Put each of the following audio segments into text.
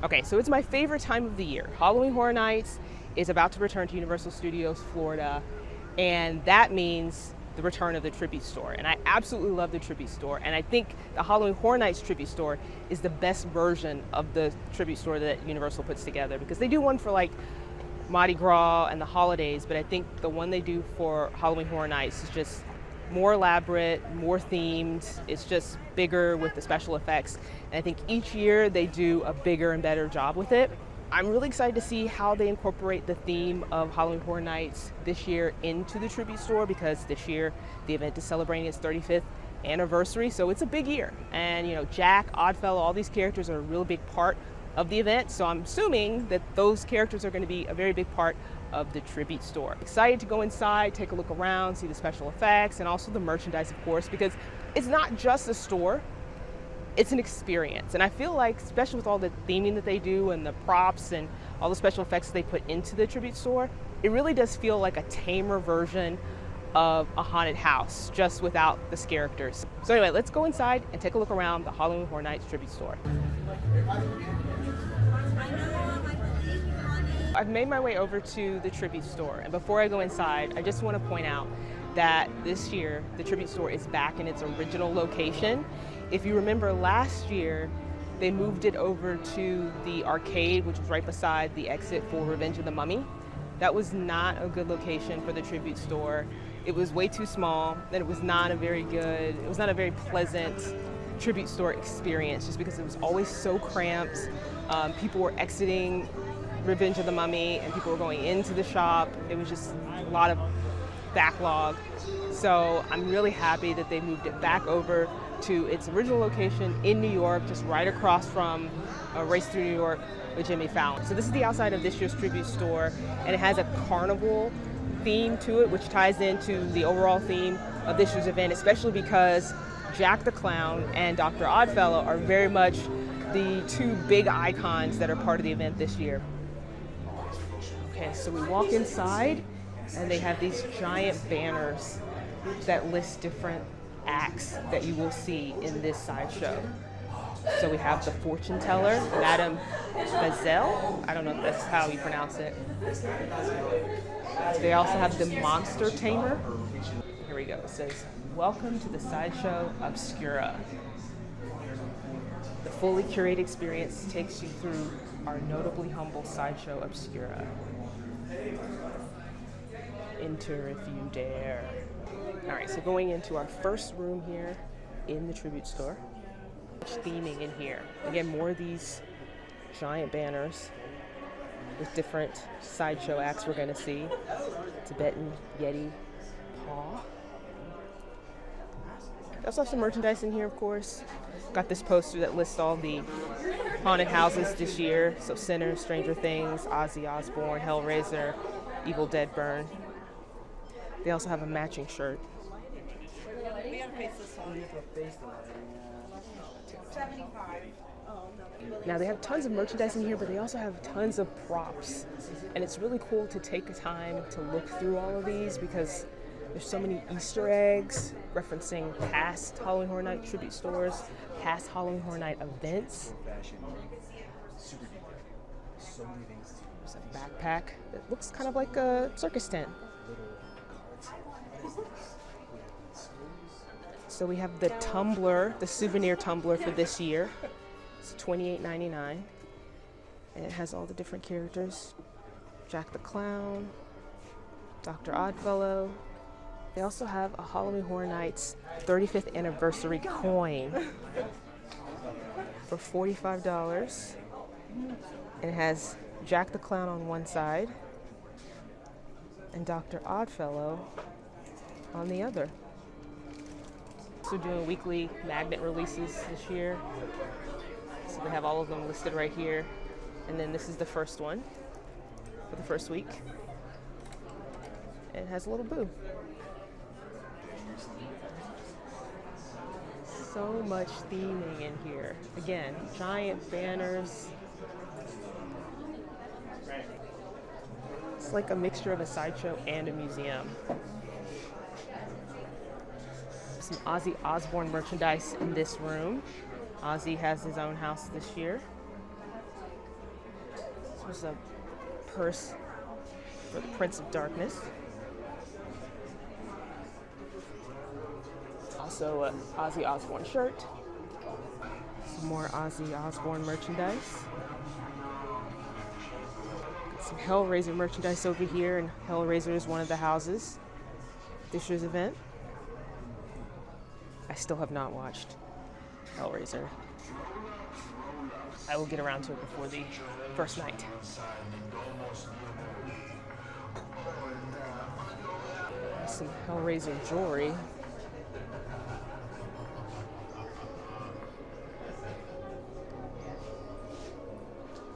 Okay, so it's my favorite time of the year. Halloween Horror Nights is about to return to Universal Studios Florida, and that means the return of the tribute store. And I absolutely love the tribute store, and I think the Halloween Horror Nights tribute store is the best version of the tribute store that Universal puts together, because they do one for like Mardi Gras and the holidays, but I think the one they do for Halloween Horror Nights is just more elaborate, more themed. It's just bigger with the special effects. And I think each year they do a bigger and better job with it. I'm really excited to see how they incorporate the theme of Halloween Horror Nights this year into the tribute store, because this year the event is celebrating its 35th anniversary, so it's a big year. And you know, Jack, Oddfellow, all these characters are a real big part of the event, so I'm assuming that those characters are going to be a very big part of the tribute store. Excited to go inside, take a look around, see the special effects, and also the merchandise, of course, because it's not just a store, it's an experience. And I feel like, especially with all the theming that they do and the props and all the special effects they put into the tribute store, it really does feel like a tamer version of a haunted house, just without the characters. So anyway, let's go inside and take a look around the Halloween Horror Nights tribute store. I've made my way over to the tribute store, and before I go inside, I just want to point out that this year the tribute store is back in its original location. If you remember last year, they moved it over to the arcade, which was right beside the exit for Revenge of the Mummy. That was not a good location for the tribute store. It was way too small, and it was not a very pleasant tribute store experience, just because it was always so cramped. People were exiting Revenge of the Mummy and people were going into the shop. It was just a lot of backlog. So I'm really happy that they moved it back over to its original location in New York, just right across from Race Through New York with Jimmy Fallon. So this is the outside of this year's tribute store, and it has a carnival theme to it, which ties into the overall theme of this year's event, especially because Jack the Clown and Dr. Oddfellow are very much the two big icons that are part of the event this year. Okay, so we walk inside, and they have these giant banners that list different acts that you will see in this sideshow. So we have the fortune teller, Madame Bazelle. I don't know if that's how you pronounce it. They also have the monster tamer. Here we go. It says, "Welcome to the sideshow Obscura." The fully curated experience takes you through our notably humble sideshow Obscura. Enter if you dare. All right, so going into our first room here in the tribute store. Much theming in here. Again, more of these giant banners with different sideshow acts we're going to see. Tibetan Yeti paw. We also have some merchandise in here, of course. Got this poster that lists all the haunted houses this year. So Sinners, Stranger Things, Ozzy Osbourne, Hellraiser, Evil Dead Burn. They also have a matching shirt. Now they have tons of merchandise in here, but they also have tons of props. And it's really cool to take time to look through all of these, because there's so many Easter eggs referencing past Halloween Horror Night tribute stores, past Halloween Horror Night events. There's a backpack that looks kind of like a circus tent. So we have the tumbler, the souvenir tumbler for this year. It's $28.99. And it has all the different characters. Jack the Clown, Dr. Oddfellow. They also have a Halloween Horror Nights 35th anniversary coin for $45. And it has Jack the Clown on one side and Dr. Oddfellow on the other. So doing weekly magnet releases this year. So they have all of them listed right here. And then this is the first one for the first week. And it has a little boo. So much theming in here. Again, giant banners. It's like a mixture of a sideshow and a museum. Some Ozzy Osbourne merchandise in this room. Ozzy has his own house this year. There's a purse for the Prince of Darkness. Also an Ozzy Osbourne shirt. Some more Ozzy Osbourne merchandise. Got some Hellraiser merchandise over here, and Hellraiser is one of the houses this year's event. I still have not watched Hellraiser. I will get around to it before the first night. Some Hellraiser jewelry.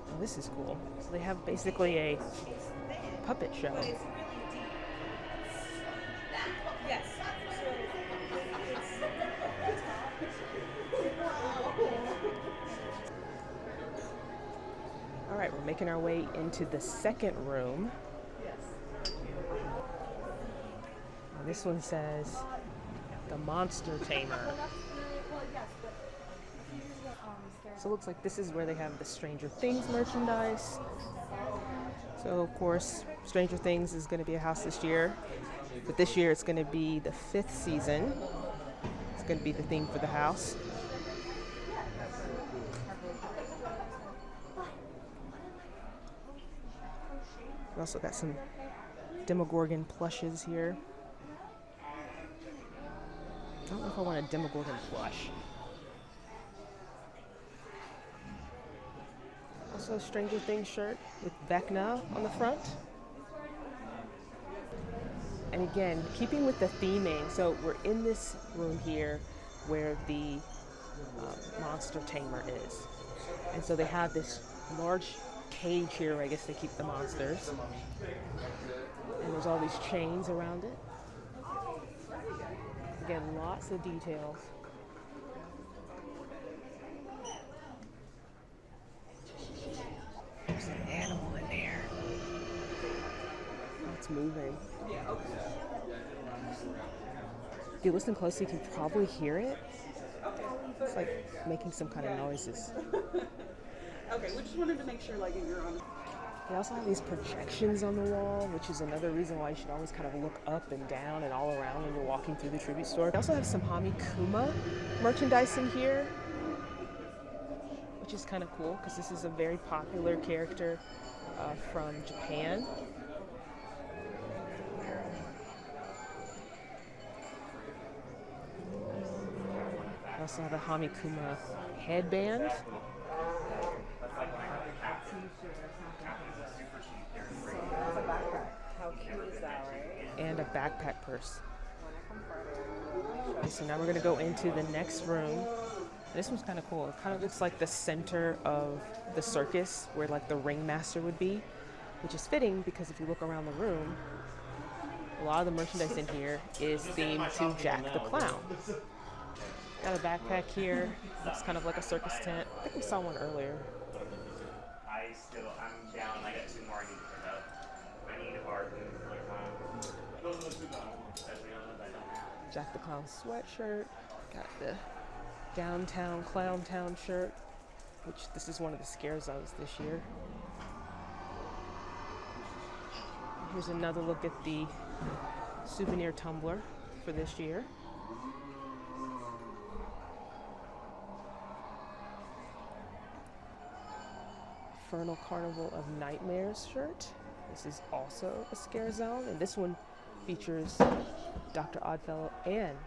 Oh, this is cool. So they have basically a puppet show. Yes. All right, we're making our way into the second room. And this one says the Monster Tamer. So it looks like this is where they have the Stranger Things merchandise. So of course, Stranger Things is going to be a house this year, but this year it's going to be the 5th season. It's going to be the theme for the house. We also got some Demogorgon plushes here. I don't know if I want a Demogorgon plush. Also a Stranger Things shirt with Vecna on the front. And again, keeping with the theming, so we're in this room here where the Monster Tamer is. And so they have this large cage here where I guess they keep the monsters. And there's all these chains around it. Again, lots of details. There's an animal in there. Oh, it's moving. If you listen closely, you can probably hear it. It's like making some kind of noises. Okay, we just wanted to make sure like you're on. They also have these projections on the wall, which is another reason why you should always kind of look up and down and all around when you're walking through the tribute store. They also have some Hamikuma merchandise in here, which is kind of cool because this is a very popular character from Japan. I also have a Hamikuma headband. How cute is that, right? And a backpack purse. Okay, so now we're going to go into the next room. This one's kind of cool. It kind of looks like the center of the circus where like the ringmaster would be, which is fitting because if you look around the room, a lot of the merchandise in here is themed to Jack the Clown. Got a backpack here. Looks kind of like a circus tent. I think we saw one earlier. I'm down. I got 2 more I need to pick up. I need a bargain for Jack the Clown sweatshirt. Got the Downtown Clown Town shirt, which this is one of the scare zones this year. Here's another look at the souvenir tumbler for this year. Infernal Carnival of Nightmares shirt. This is also a scare zone, and this one features Dr. Oddfellow and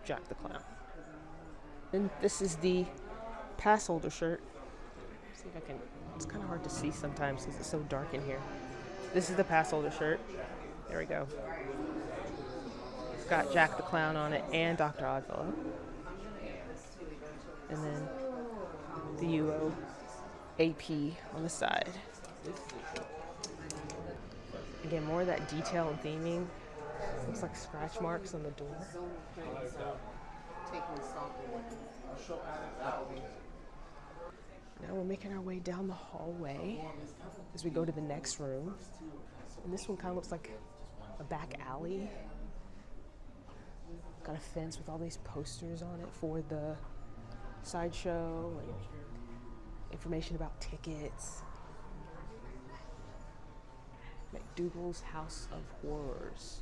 Jack the Clown. And this is the pass holder shirt. Let's see if I can, it's kind of hard to see sometimes because it's so dark in here. This is the pass holder shirt. There we go. It's got Jack the Clown on it and Dr. Oddfellow. And then the UOAP on the side. Again, more of that detail and theming. Looks like scratch marks on the door. Now we're making our way down the hallway as we go to the next room. And this one kind of looks like a back alley. Got a fence with all these posters on it for the sideshow and information about tickets. McDougal's House of Horrors.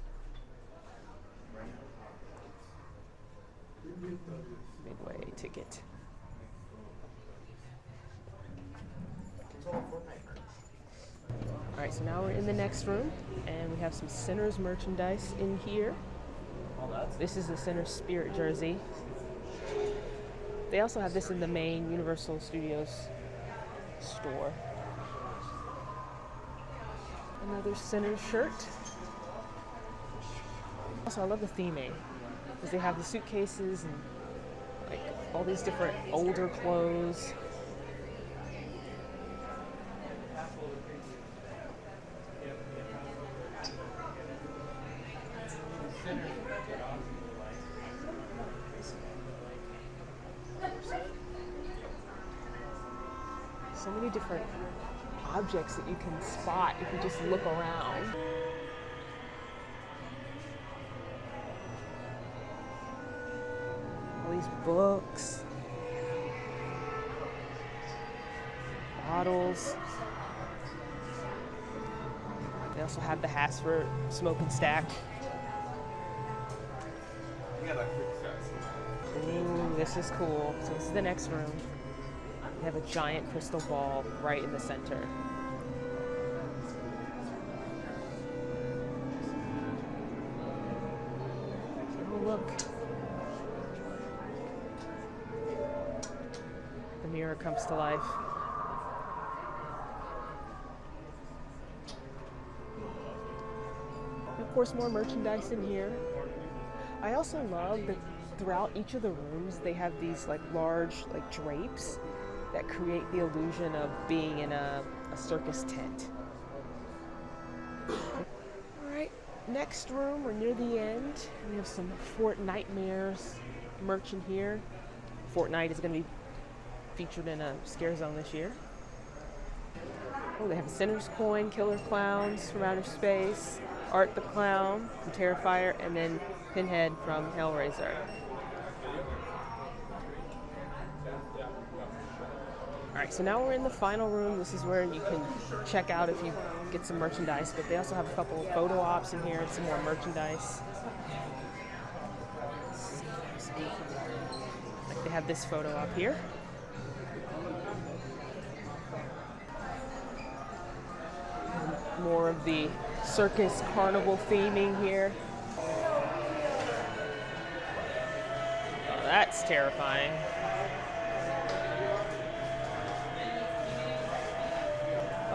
Midway ticket. Alright, so now we're in the next room, and we have some Sinners merchandise in here. This is the Sinners Spirit jersey. They also have this in the main Universal Studios store. Another Sinners shirt. Also, I love the theming, because they have the suitcases and like all these different older clothes. So many different objects that you can spot if you just look around. All these books, bottles. They also have the Hasford smoking stack. Ooh, this is cool. So this is the next room. They have a giant crystal ball right in the center. Oh, look. The mirror comes to life. And of course, more merchandise in here. I also love that throughout each of the rooms, they have these like large like drapes that create the illusion of being in a circus tent. All right, next room, we're near the end. We have some Fort Nightmares merch in here. Fortnite is gonna be featured in a Scare Zone this year. Oh, they have a Sinner's Coin, Killer Clowns from Outer Space, Art the Clown from Terrifier, and then Pinhead from Hellraiser. All right, so now we're in the final room. This is where you can check out if you get some merchandise, but they also have a couple of photo ops in here and some more merchandise. Like they have this photo op here. And more of the circus carnival theming here. Oh, that's terrifying.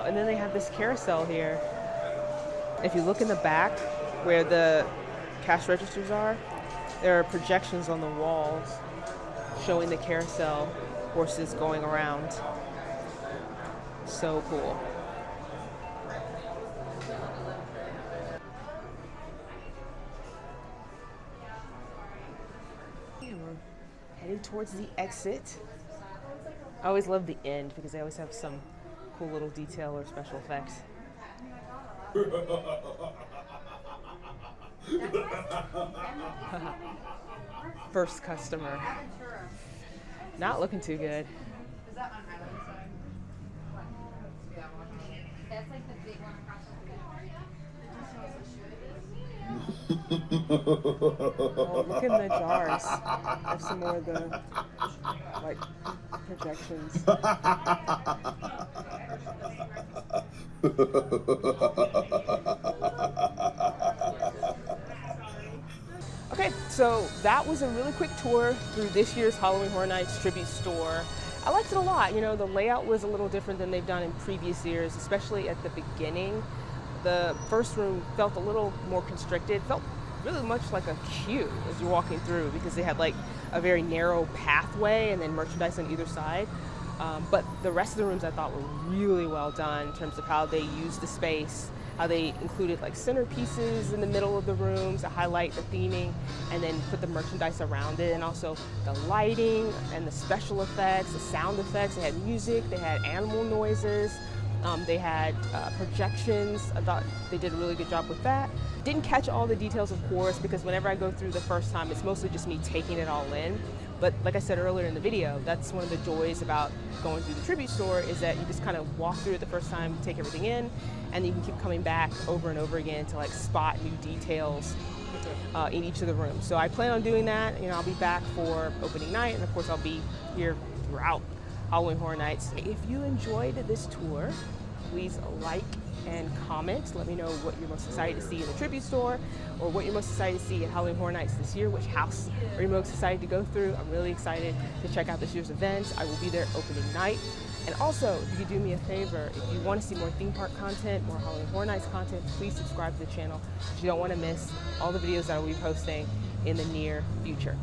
And then they have this carousel here. If you look in the back where the cash registers are, there are projections on the walls showing the carousel horses going around. So cool. And we're heading towards the exit. I always love the end because they always have some cool little detail or special effects. First customer. Not looking too good. Is that on Highland side? That's like the big one across Oh, look in the jars. There's some more of the like projections. Okay, so that was a really quick tour through this year's Halloween Horror Nights tribute store. I liked it a lot. You know, the layout was a little different than they've done in previous years, especially at the beginning. The first room felt a little more constricted, felt really much like a queue as you're walking through because they had like a very narrow pathway and then merchandise on either side. But the rest of the rooms I thought were really well done in terms of how they used the space, how they included like centerpieces in the middle of the rooms to highlight the theming and then put the merchandise around it, and also the lighting and the special effects, the sound effects. They had music, they had animal noises, they had projections. I thought they did a really good job with that. Didn't catch all the details, of course, because whenever I go through the first time, it's mostly just me taking it all in. But like I said earlier in the video, that's one of the joys about going through the tribute store, is that you just kind of walk through it the first time, take everything in, and you can keep coming back over and over again to like spot new details in each of the rooms. So I plan on doing that. I'll be back for opening night, and of course I'll be here throughout Halloween Horror Nights. If you enjoyed this tour, please like and comment. Let me know what you're most excited to see in the tribute store, or what you're most excited to see at Halloween Horror Nights this year. Which house are you most excited to go through? I'm really excited to check out this year's events. I will be there opening night. And also, if you could do me a favor, if you want to see more theme park content, more Halloween Horror Nights content, please subscribe to the channel, because you don't want to miss all the videos that I will be posting in the near future.